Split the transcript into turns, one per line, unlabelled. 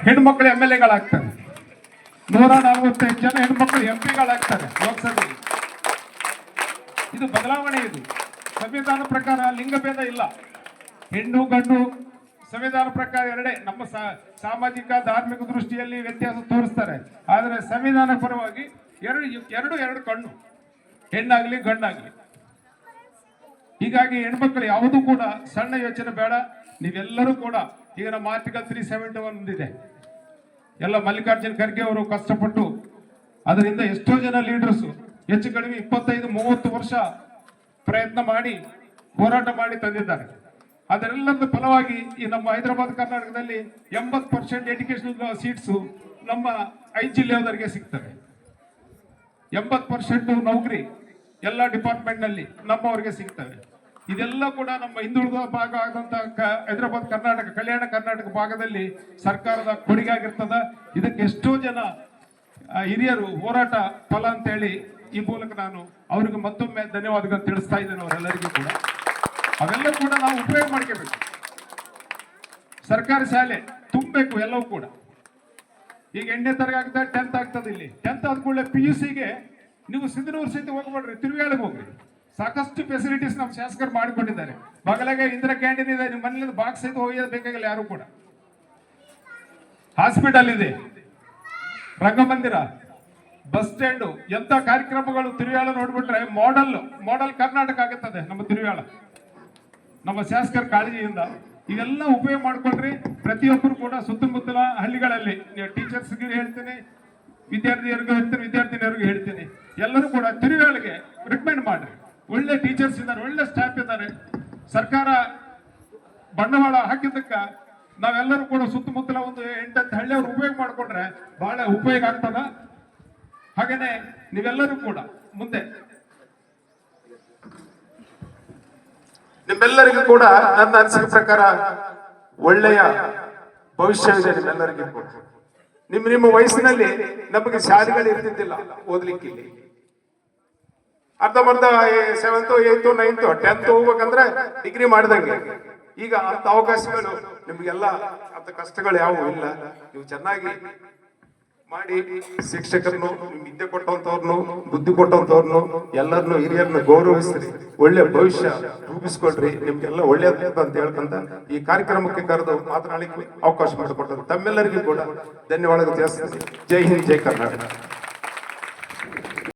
ಹೆಣ್ಮಕ್ಳು MLA-ಗಳಾಗ್ತಾರೆ, 145 ಜನ ಹೆಣ್ಮಕ್ಳು MP-ಗಳಾಗ್ತಾರೆ ಲೋಕಸಭೆಗೆ. ಇದು ಬದಲಾವಣೆ. ಇದು ಸಂವಿಧಾನ ಪ್ರಕಾರ ಲಿಂಗಭೇದ ಇಲ್ಲ, ಹೆಣ್ಣು ಗಂಡು ಸಂವಿಧಾನ ಪ್ರಕಾರ ಎರಡೇ. ನಮ್ಮ ಸಾಮಾಜಿಕ ಧಾರ್ಮಿಕ ದೃಷ್ಟಿಯಲ್ಲಿ ವ್ಯತ್ಯಾಸ ತೋರಿಸ್ತಾರೆ, ಆದರೆ ಸಂವಿಧಾನ ಪರವಾಗಿ ಎರಡು ಕಣ್ಣು, ಹೆಣ್ಣಾಗ್ಲಿ ಗಂಡಾಗ್ಲಿ. ಹೀಗಾಗಿ ಹೆಣ್ಮಕ್ಳು ಯಾವುದೂ ಕೂಡ ಸಣ್ಣ ಯೋಚನೆ ಬೇಡ. ನೀವೆಲ್ಲರೂ ಕೂಡ ಈಗ ನಮ್ಮ ಆರ್ಟಿಕಲ್ 371 ಬಂದಿದೆ, ಎಲ್ಲ ಮಲ್ಲಿಕಾರ್ಜುನ್ ಖರ್ಗೆ ಅವರು ಕಷ್ಟಪಟ್ಟು ಅದರಿಂದ ಎಷ್ಟೋ ಜನ ಲೀಡರ್ಸು ಹೆಚ್ಚು ಕಡಿಮೆ 25-30 ವರ್ಷ ಪ್ರಯತ್ನ ಮಾಡಿ ಹೋರಾಟ ಮಾಡಿ ತಂದಿದ್ದಾರೆ. ಅದರೆಲ್ಲದ ಫಲವಾಗಿ ಈ ನಮ್ಮ ಹೈದರಾಬಾದ್ ಕರ್ನಾಟಕದಲ್ಲಿ 80% ಎಜುಕೇಶನಲ್ ಸೀಟ್ಸು ನಮ್ಮ 5 ಜಿಲ್ಲೆಯವರಿಗೆ ಸಿಗ್ತವೆ. 80% ನೌಕರಿ ಎಲ್ಲ ಡಿಪಾರ್ಟ್ಮೆಂಟ್ನಲ್ಲಿ ನಮ್ಮವರಿಗೆ ಸಿಗ್ತವೆ. ಇದೆಲ್ಲ ಕೂಡ ನಮ್ಮ ಹಿಂದುಳಿದ ಭಾಗ ಆದಂತಹ ಹೈದರಾಬಾದ್ ಕರ್ನಾಟಕ, ಕಲ್ಯಾಣ ಕರ್ನಾಟಕ ಭಾಗದಲ್ಲಿ ಸರ್ಕಾರದ ಕೊಡುಗೆ ಆಗಿರ್ತದ. ಇದಕ್ಕೆ ಎಷ್ಟೋ ಜನ ಹಿರಿಯರು ಹೋರಾಟ ಫಲ ಅಂತೇಳಿ ಈ ಮೂಲಕ ನಾನು ಅವರಿಗೆ ಮತ್ತೊಮ್ಮೆ ಧನ್ಯವಾದಗಳನ್ನು ತಿಳಿಸ್ತಾ ಇದ್ದೇನೆ. ಅವರೆಲ್ಲರಿಗೂ ಕೂಡ ಅವೆಲ್ಲ ಕೂಡ ನಾವು ಉಪಯೋಗ ಮಾಡ್ಕೋಬೇಕು. ಸರ್ಕಾರಿ ಶಾಲೆ ತುಂಬಬೇಕು ಎಲ್ಲವೂ ಕೂಡ. ಈಗ 8ನೇ ತರಗತಿ ಆಗ್ತದೆ, 10th ಆಗ್ತದೆ. ಇಲ್ಲಿ 10th ಆದ ಕೂಡಲೇ PUC-ಗೆ ನೀವು ಸಿಂಧನೂರು ಸಹಿತ ಹೋಗ್ಬೇಡ್ರಿ, ತಿರುವೇಳಿಗೆ ಹೋಗ್ರಿ. ಸಾಕಷ್ಟು ಫೆಸಿಲಿಟೀಸ್ ನಮ್ಮ ಶಾಸಕರು ಮಾಡಿಕೊಂಡಿದ್ದಾರೆ. ಬಗಲಾಗೆ ಇಂದಿರಾ ಕ್ಯಾಂಟೀನ್ ಇದೆ, ನಿಮ್ಮ ಮನೆಯಿಂದ ಬಾಕ್ಸ್ ಸಹಿತ ಹೋಗೋದು ಬೇಕಾಗಿಲ್ಲ ಯಾರು ಕೂಡ. ಹಾಸ್ಪಿಟಲ್ ಇದೆ, ರಂಗಮಂದಿರ, ಬಸ್ ಸ್ಟ್ಯಾಂಡು, ಎಂತ ಕಾರ್ಯಕ್ರಮಗಳು ತಿರುವೇಳ ನೋಡ್ಬಿಟ್ರೆ ಮಾಡೆಲ್ ಕರ್ನಾಟಕ ಆಗುತ್ತದೆ ನಮ್ಮ ತಿರುವೇಳ. ನಮ್ಮ ಶಾಸಕರ ಕಾಳಜಿಯಿಂದ ಇವೆಲ್ಲ ಉಪಯೋಗ ಮಾಡ್ಕೊಂಡ್ರಿ. ಪ್ರತಿಯೊಬ್ಬರು ಕೂಡ ಸುತ್ತಮುತ್ತಲ ಹಳ್ಳಿಗಳಲ್ಲಿ ಟೀಚರ್ಸ್ಗೆ ಹೇಳ್ತೀನಿ, ವಿದ್ಯಾರ್ಥಿನಿಯರಿಗೂ ಹೇಳ್ತೀನಿ, ಎಲ್ಲರೂ ಕೂಡ ತಿರುವೇಳಿಗೆ ರಿಕಮೆಂಡ್ ಮಾಡ್ರಿ. ಒಳ್ಳೆ ಟೀಚರ್ಸ್ ಇದ್ದಾರೆ, ಒಳ್ಳೆ ಸ್ಟಾಫ್ ಇದ್ದಾರೆ. ಸರ್ಕಾರ ಬಂಡವಾಳ ಹಾಕಿದ್ದಕ್ಕ ನಾವೆಲ್ಲರೂ ಕೂಡ ಸುತ್ತಮುತ್ತಲ ಒಂದು 8-10 ಹಳ್ಳಿಯವರು ಉಪಯೋಗ ಮಾಡ್ಕೊಂಡ್ರೆ ಬಹಳ ಉಪಯೋಗ ಆಗ್ತದ. ಹಾಗೇನೆ ನೀವೆಲ್ಲರೂ ಕೂಡ ಮುಂದೆ ನಿಮ್ಮೆಲ್ಲರಿಗೂ ಕೂಡ ನನ್ನ ಅನಿಸಿಕೆ ಪ್ರಕಾರ ಒಳ್ಳೆಯ ಭವಿಷ್ಯವಿದೆ ನಿಮ್ಮೆಲ್ಲರಿಗೂ ಕೂಡ. ನಿಮ್ಮ ವಯಸ್ಸಿನಲ್ಲಿ ನಮಗೆ ಶಾಲೆಗಳು ಇರ್ತಿದ್ದಿಲ್ಲ ಓದ್ಲಿಕ್ಕೆ. ಇಲ್ಲಿ ಅರ್ಧಂಬರ್ಧ 7th 8th 9th 10th ಹೋಗ್ಬೇಕಂದ್ರೆ ಡಿಗ್ರಿ ಮಾಡಿದಂಗೆ. ಈಗ ಅಂತ ಅವಕಾಶಗಳು ನಿಮ್ಗೆಲ್ಲ, ಅಂತ ಕಷ್ಟಗಳು ಯಾವುವು ಇಲ್ಲ. ನೀವು ಚೆನ್ನಾಗಿ ಮಾಡಿ ಶಿಕ್ಷಕರನ್ನು, ವಿದ್ಯೆ ಕೊಟ್ಟಂತವ್ರನ್ನು, ಬುದ್ಧಿ ಕೊಟ್ಟಂತವ್ರನ್ನು, ಎಲ್ಲರನ್ನು ಹಿರಿಯರನ್ನು ಗೌರವಿಸ್ರಿ. ಒಳ್ಳೆ ಭವಿಷ್ಯ ರೂಪಿಸ್ಕೊಳ್ರಿ. ನಿಮ್ಗೆಲ್ಲ ಒಳ್ಳೆಯದು ಅಂತ ಹೇಳ್ಕೊಂತ ಈ ಕಾರ್ಯಕ್ರಮಕ್ಕೆ ಕರೆದು ಮಾತನಾಡಲಿಕ್ಕೆ ಅವಕಾಶ ಮಾಡಿಕೊಟ್ಟರು ತಮ್ಮೆಲ್ಲರಿಗೂ ಕೂಡ ಧನ್ಯವಾದ ತಿಳಿಸ್ತೀನಿ. ಜೈ ಹಿಂದ್, ಜೈ ಕರ್ನಾಟಕ.